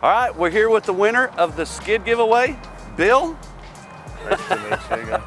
All right, we're here with the winner of the skid giveaway, Bill. Nice to meet you again.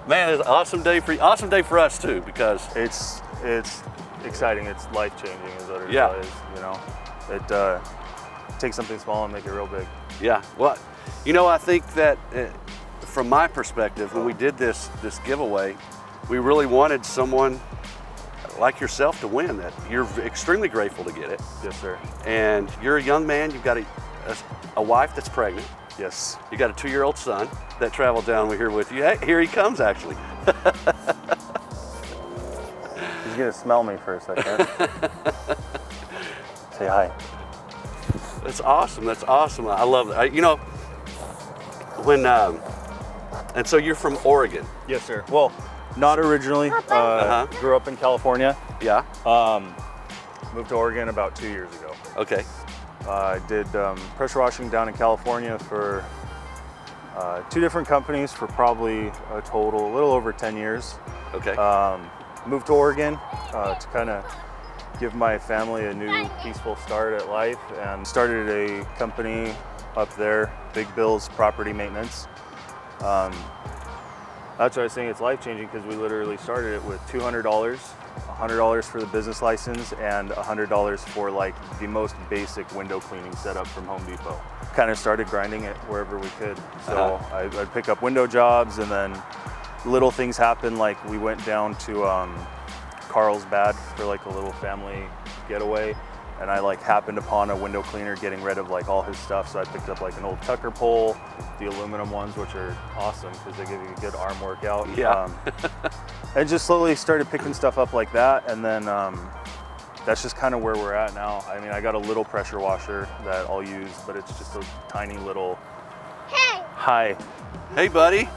Man, it's an awesome day for you. Awesome day for us too, because It's exciting. It's life changing, is what it Yeah. is. You know, it takes something small and make it real big. yeah. Well, you know, I think that from my perspective, when we did this giveaway, we really wanted someone like yourself to win. That you're extremely grateful to get it, Yes, sir. and you're a young man. You've got a wife that's pregnant. Yes. You got a 2-year-old son that traveled down here with you. Hey, here he comes, actually. He's gonna smell me for a second. Say hi. That's awesome. That's awesome. I love it. You know, when and so you're from Oregon. Yes, sir. Well, not originally. Grew up in California. Yeah. Moved to Oregon about 2 years ago. Okay. I did pressure washing down in California for 2 different companies for probably a little over 10 years. Okay. Moved to Oregon to kind of give my family a new peaceful start at life, and started a company up there, Big Bill's Property Maintenance. That's why I was saying it's life-changing, because we literally started it with $200, $100 for the business license, and $100 for like the most basic window cleaning setup from Home Depot. Kind of started grinding it wherever we could. So I'd pick up window jobs, and then little things happen, like we went down to Carlsbad for like a little family getaway, and I like happened upon a window cleaner getting rid of like all his stuff. So I picked up like an old Tucker pole, the aluminum ones, which are awesome because they give you a good arm workout. Yeah. And just slowly started picking stuff up like that, and then that's just kind of where we're at now. I mean, I got a little pressure washer that I'll use, but it's just a tiny little. Hey! Hi. Hey, buddy.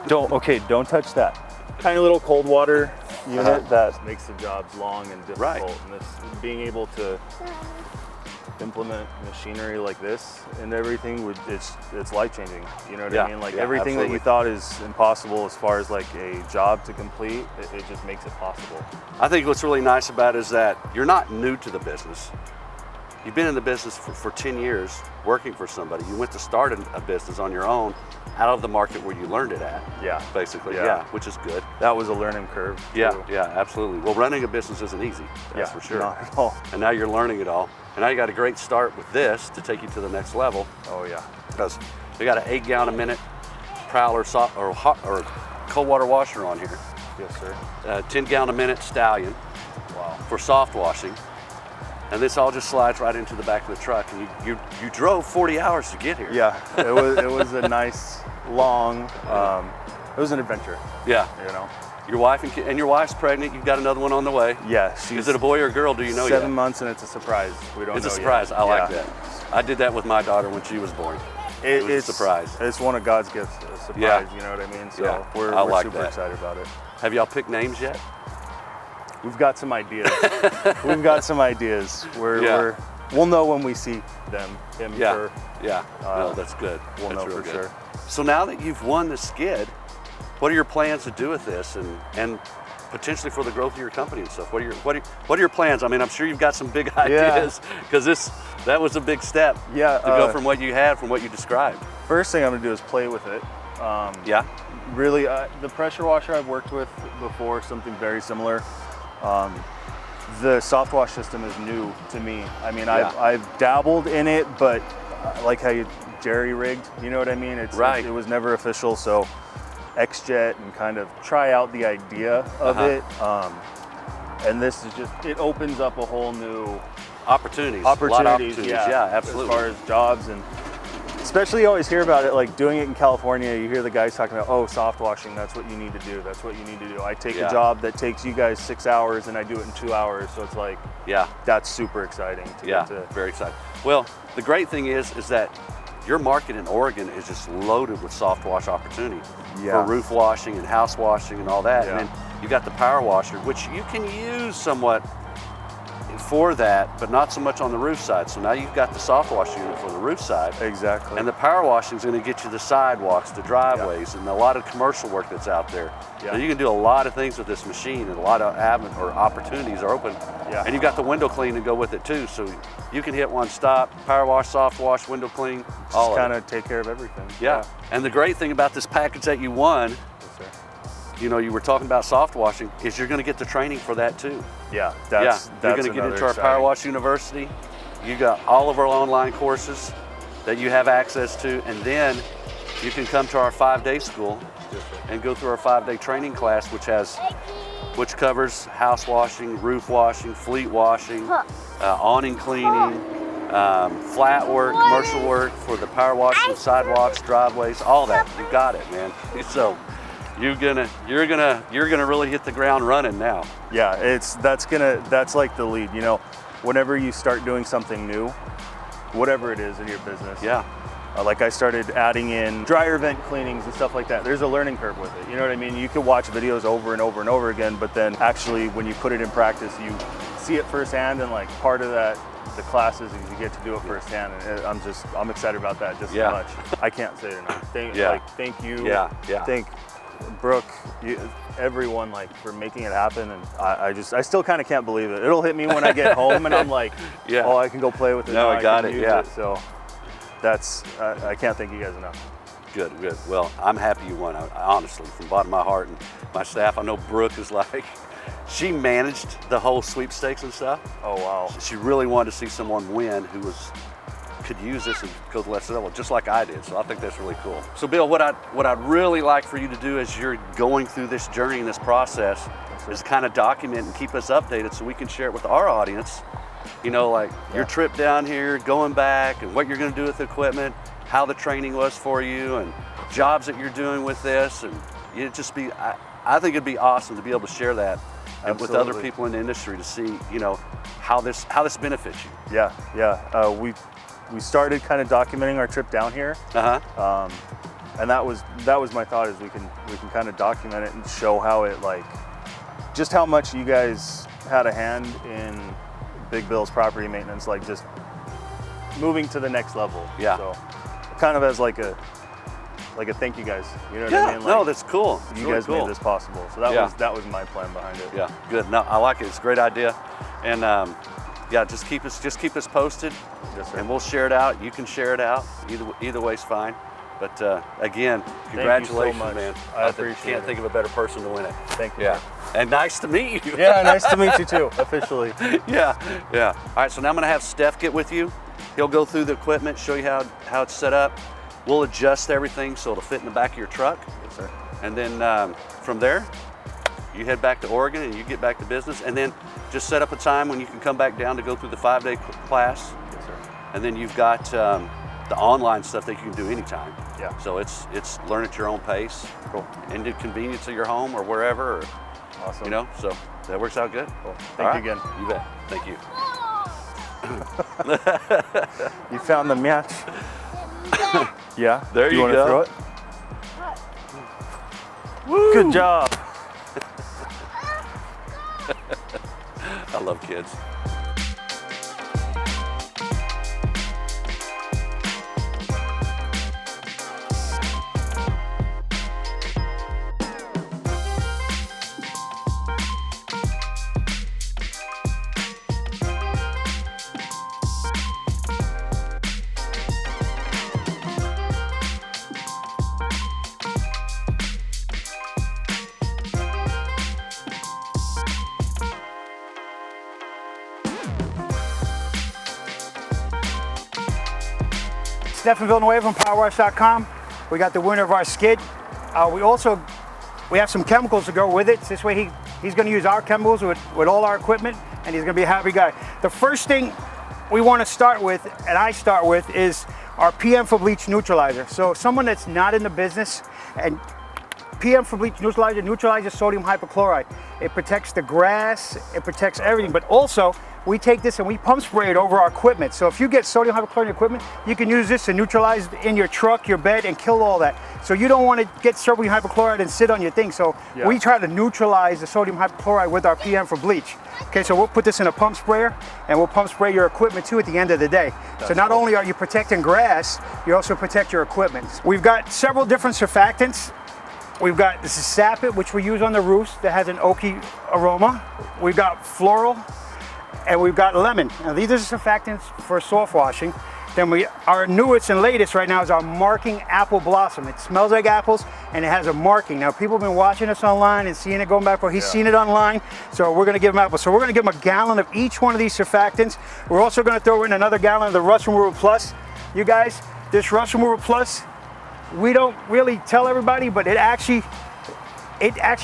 Don't touch that. Tiny little cold water unit that makes the jobs long and difficult. Right. And this, being able to implement machinery like this and everything, it's life changing. You know what I mean? Like everything that you thought is impossible as far as like a job to complete, it just makes it possible. I think what's really nice about it is that you're not new to the business. You've been in the business for 10 years working for somebody. You went to start a business on your own out of the market where you learned it at. Yeah. Basically, yeah, which is good. That was a learning curve too. Yeah, absolutely. Well, running a business isn't easy, that's for sure. Not at all. And now you're learning it all. And now you got a great start with this to take you to the next level. Oh yeah. Because we got an 8-gallon a minute Prowler or cold water washer on here. Yes, sir. 10-gallon a minute Stallion. Wow. For soft washing. And this all just slides right into the back of the truck. And you drove 40 hours to get here. Yeah, it was a nice, long, it was an adventure. Yeah. You know? Your wife and your wife's pregnant. You've got another one on the way. Yeah. She's Is it a boy or a girl? Do you know 7 yet? months, and it's a surprise. We don't know It's a surprise. yet. I like that. I did that with my daughter when she was born. It was a surprise. It's one of God's gifts, a surprise, Yeah. you know what I mean? So Yeah. we're like super that. excited about it. Have y'all picked names yet? We've got some ideas. We've got some ideas. We'll know when we see them. Yeah. No, that's good. We'll That's know real for good. sure. So now that you've won the skid, what are your plans to do with this, and potentially for the growth of your company and stuff? What are your plans? I mean, I'm sure you've got some big ideas, because that was a big step. Yeah. To go from what you had, from what you described. First thing I'm gonna do is play with it. Yeah. Really, the pressure washer I've worked with before, something very similar. The soft wash system is new to me. I mean, I've dabbled in it, but like how you jerry-rigged, you know what I mean? It was never official, so X-Jet and kind of try out the idea of it. And this is just, it opens up a whole new opportunities. A lot of opportunities. Yeah, absolutely. As far as jobs, and especially you always hear about it, like doing it in California, you hear the guys talking about, oh, soft washing, that's what you need to do. That's what you need to do. I take a job that takes you guys 6 hours and I do it in 2 hours. So it's like, that's super exciting to get to. Very exciting. Well, the great thing is that your market in Oregon is just loaded with soft wash opportunity for roof washing and house washing and all that. And then you got the power washer, which you can use somewhat for that, but not so much on the roof side. So now you've got the soft wash unit for the roof side. Exactly. And the power washing is going to get you the sidewalks, the driveways, and a lot of commercial work that's out there. Yeah. Now you can do a lot of things with this machine, and a lot of opportunities are open. Yeah. And you've got the window clean to go with it too. So you can hit one stop, power wash, soft wash, window clean, all Just kind of of take care of everything. Yeah. And the great thing about this package that you won, Yes, sir. you know, you were talking about soft washing, is you're going to get the training for that too. Yeah, that's you're going to get into our Power Wash University. You got all of our online courses that you have access to, and then you can come to our 5-day school and go through our 5-day training class, which covers house washing, roof washing, fleet washing, awning cleaning, flat work, commercial work for the power washing, sidewalks, driveways, all that. You got it, man. So you're gonna really hit the ground running now. Yeah, that's like the lead. You know, whenever you start doing something new, whatever it is in your business. Yeah. Like I started adding in dryer vent cleanings and stuff like that. There's a learning curve with it. You know what I mean? You could watch videos over and over and over again, but then actually when you put it in practice, you see it firsthand, and like part of that, the classes, is you get to do it firsthand. And I'm excited about that just so much. I can't say it enough. Thank you. Yeah. Thank Brooke, everyone, like, for making it happen. And I still kind of can't believe it. It'll hit me when I get home and I'm like, oh, I can go play with it. No, now. I got it. Yeah. So that's, I can't thank you guys enough. Good. Well, I'm happy you won, honestly, from the bottom of my heart. And my staff, I know Brooke is like, she managed the whole sweepstakes and stuff. Oh, wow. She really wanted to see someone win who could use this and go to the next level, just like I did. So I think that's really cool. So Bill, what I'd really like for you to do as you're going through this journey and this process is kind of document and keep us updated so we can share it with our audience. You know, like your trip down here, going back, and what you're going to do with the equipment, how the training was for you, and jobs that you're doing with this. And it'd just be, I think it'd be awesome to be able to share that with other people in the industry to see, you know, how this benefits you. Yeah. We started kind of documenting our trip down here. And that was my thought, is we can kind of document it and show how it, like, just how much you guys had a hand in Big Bill's property maintenance, like just moving to the next level. Yeah. So kind of as like a thank you guys. You know what I mean? Like, no, that's cool. You guys made this possible. So that was my plan behind it. Yeah, good. No, I like it. It's a great idea. And just keep us posted. Yes, sir. And we'll share it out. You can share it out. Either way's fine. But again, congratulations, so man. I appreciate it. Can't think of a better person to win it. Thank you. Yeah. And nice to meet you. Yeah, nice to meet you too, officially. Yeah. All right, so now I'm gonna have Steph get with you. He'll go through the equipment, show you how it's set up. We'll adjust everything so it'll fit in the back of your truck. Yes, sir. And then from there, you head back to Oregon and you get back to business. And then just set up a time when you can come back down to go through the 5-day class. Yes, sir. And then you've got the online stuff that you can do anytime. Yeah. So it's learn at your own pace. Cool. And the convenience of your home or wherever. Awesome. You know, so that works out good. Cool. Thank you again. You bet. Thank you. You found the match. Yeah. There you want go. To throw it? Woo. Good job. I love kids. Stephen Villanueva from Powerwash.com. We got the winner of our skid. We have some chemicals to go with it. This way he's going to use our chemicals with all our equipment, and he's going to be a happy guy. The first thing we want to start with, and I start with, is our PM for bleach neutralizer. So someone that's not in the business, and PM for bleach neutralizer neutralizes sodium hypochlorite. It protects the grass, it protects everything, but also we take this and we pump spray it over our equipment. So if you get sodium hypochlorite equipment, you can use this to neutralize in your truck, your bed, and kill all that. So you don't want to get sodium hypochlorite and sit on your thing. So we try to neutralize the sodium hypochlorite with our PM for bleach. Okay, so we'll put this in a pump sprayer and we'll pump spray your equipment too at the end of the day. So not only are you protecting grass, you also protect your equipment. We've got several different surfactants. We've got this is Sapit, which we use on the roofs that has an oaky aroma. We've got floral, and we've got lemon. Now these are surfactants for soft washing. Then our newest and latest right now is our marking apple blossom. It smells like apples and it has a marking. Now people have been watching us online and seeing it going back, he's seen it online. So we're gonna give him apples. So we're gonna give him a gallon of each one of these surfactants. We're also gonna throw in another gallon of the Rust Removal Plus. You guys, this Rust Removal Plus, we don't really tell everybody, but it actually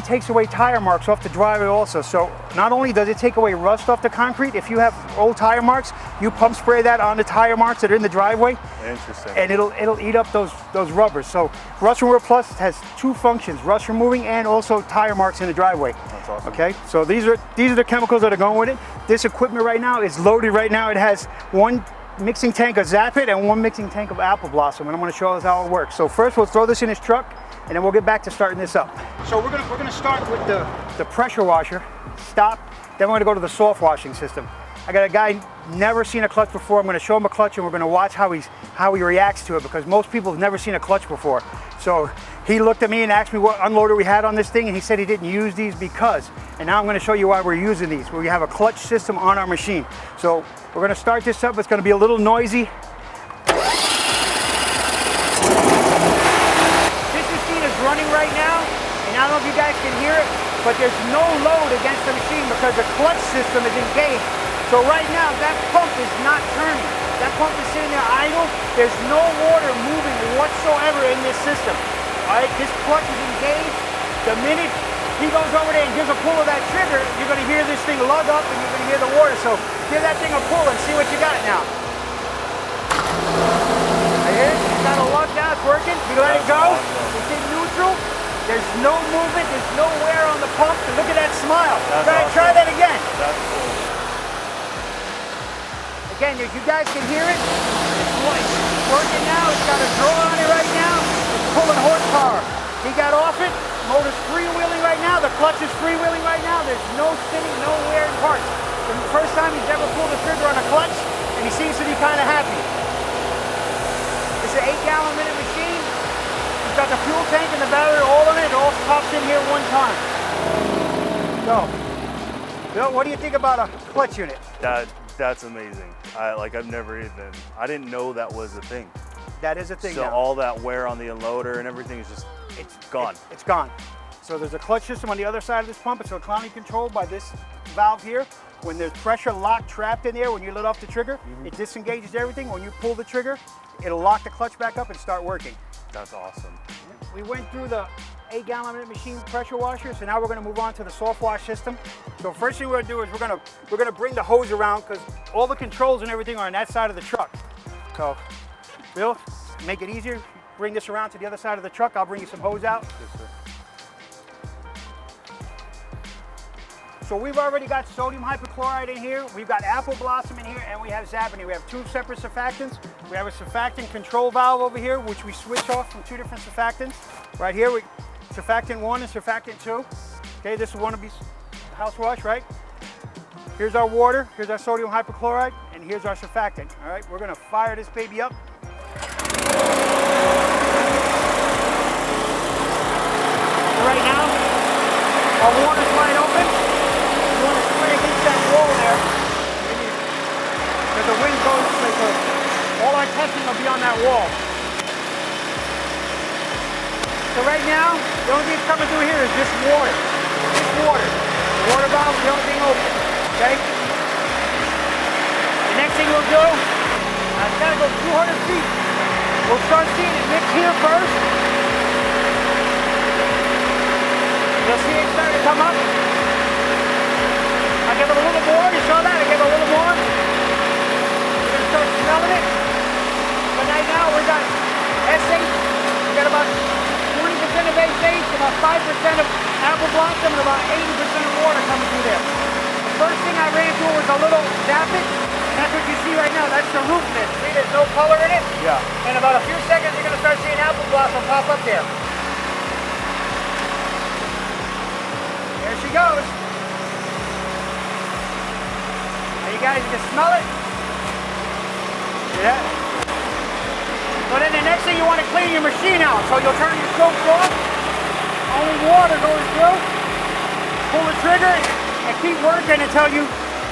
takes away tire marks off the driveway also. So not only does it take away rust off the concrete, if you have old tire marks, you pump spray that on the tire marks that are in the driveway. Interesting. And it'll eat up those rubbers. So Rust Remover Plus has two functions, rust removing and also tire marks in the driveway. That's awesome. Okay, so these are the chemicals that are going with it. This equipment right now is loaded right now. It has one mixing tank of Zapit and one mixing tank of Apple Blossom, and I'm going to show us how it works. So first we'll throw this in his truck and then we'll get back to starting this up. So we're gonna start with the pressure washer, stop, then we're gonna go to the soft washing system. I got a guy never seen a clutch before. I'm gonna show him a clutch and we're gonna watch how he reacts to it, because most people have never seen a clutch before. So he looked at me and asked me what unloader we had on this thing, and he said he didn't use these because, and now I'm gonna show you why we're using these. We have a clutch system on our machine. So we're gonna start this up. It's gonna be a little noisy. Running right now, and I don't know if you guys can hear it, but there's no load against the machine because the clutch system is engaged. So right now that pump is not turning. That pump is sitting there idle. There's no water moving whatsoever in this system. All right, this clutch is engaged. The minute he goes over there and gives a pull of that trigger, you're going to hear this thing lug up and you're going to hear the water. So give that thing a pull and see what you got now. It's got a lug now, it's working. You let it go. It's in neutral. There's no movement, there's no wear on the pump. And look at that smile. Try that again. That's cool. Again, if you guys can hear it, it's working now. It's got a draw on it right now. It's pulling horsepower. He got off it. Motor's freewheeling right now. The clutch is freewheeling right now. There's no spinning, no wear in parts. The first time he's ever pulled the trigger on a clutch, and he seems to be kind of happy. It's an 8-gallon minute machine. It's got the fuel tank and the battery all in it. It all pops in here one time. So, Bill, what do you think about a clutch unit? That's amazing. I didn't know that was a thing. That is a thing. So now. all that wear on the unloader and everything is just gone. It's gone. So there's a clutch system on the other side of this pump. It's electronically controlled by this valve here. When there's pressure locked trapped in there, when you let off the trigger, it disengages everything. When you pull the trigger, it'll lock the clutch back up and start working. That's awesome. We went through the 8-gallon minute machine pressure washer, so now we're going to move on to the soft wash system. So first thing we're going to do is we're going to bring the hose around, because all the controls and everything are on that side of the truck. So, Bill, make it easier. Bring this around to the other side of the truck. I'll bring you some hose out. Yes, sir. So we've already got sodium hypochlorite in here, we've got apple blossom in here, and we have Zapit in here. We have two separate surfactants. We have a surfactant control valve over here, which we switch off from two different surfactants. Right here, surfactant 1 and surfactant 2. Okay, this is one of these house wash, right? Here's our water, here's our sodium hypochlorite, and here's our surfactant. All right, we're gonna fire this baby up. So right now, our water's wide open. You want to spray against that wall there, because the wind goes, all our testing will be on that wall. So right now, the only thing coming through here is this water. This water. The water valve is the only thing open, okay? The next thing we'll do, it's got to go 200 feet. We'll start seeing it mix here first. You'll see it start to come up. I give it a little more, you saw that? I give it a little more. We're going to start smelling it. But right now we got S8, we got about 20% of S8, about 5% of apple blossom, and about 80% of water coming through there. The first thing I ran through was a little vapid, and that's what you see right now. That's the roof mist. See, there's no color in it. Yeah. In about a few seconds, you're gonna start seeing apple blossom pop up there. There she goes. Now you guys can smell it. See that? But then the next thing you want to clean your machine out. So you'll turn your soap off. Only water goes through. Pull the trigger and keep working until you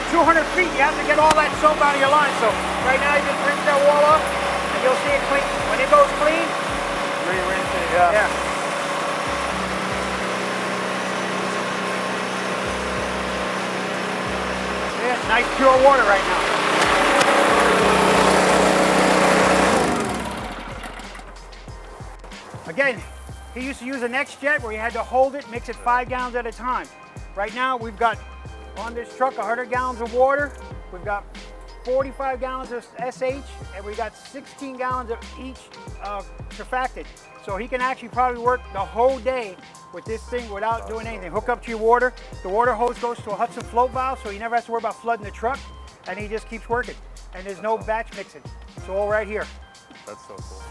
200 feet. You have to get all that soap out of your line. So right now you just rinse that wall off and you'll see it clean. When it goes clean, Re-rinse it, yeah. yeah. Yeah, it's nice pure water right now. Again, he used to use an X-Jet where you had to hold it, mix it 5 gallons at a time. Right now, we've got on this truck 100 gallons of water, we've got 45 gallons of SH, and we got 16 gallons of each surfactant. So he can actually probably work the whole day with this thing without doing anything. Hook up to your water. The water hose goes to a Hudson float valve, so he never has to worry about flooding the truck, and he just keeps working. And there's no batch mixing. It's all right here. That's so cool.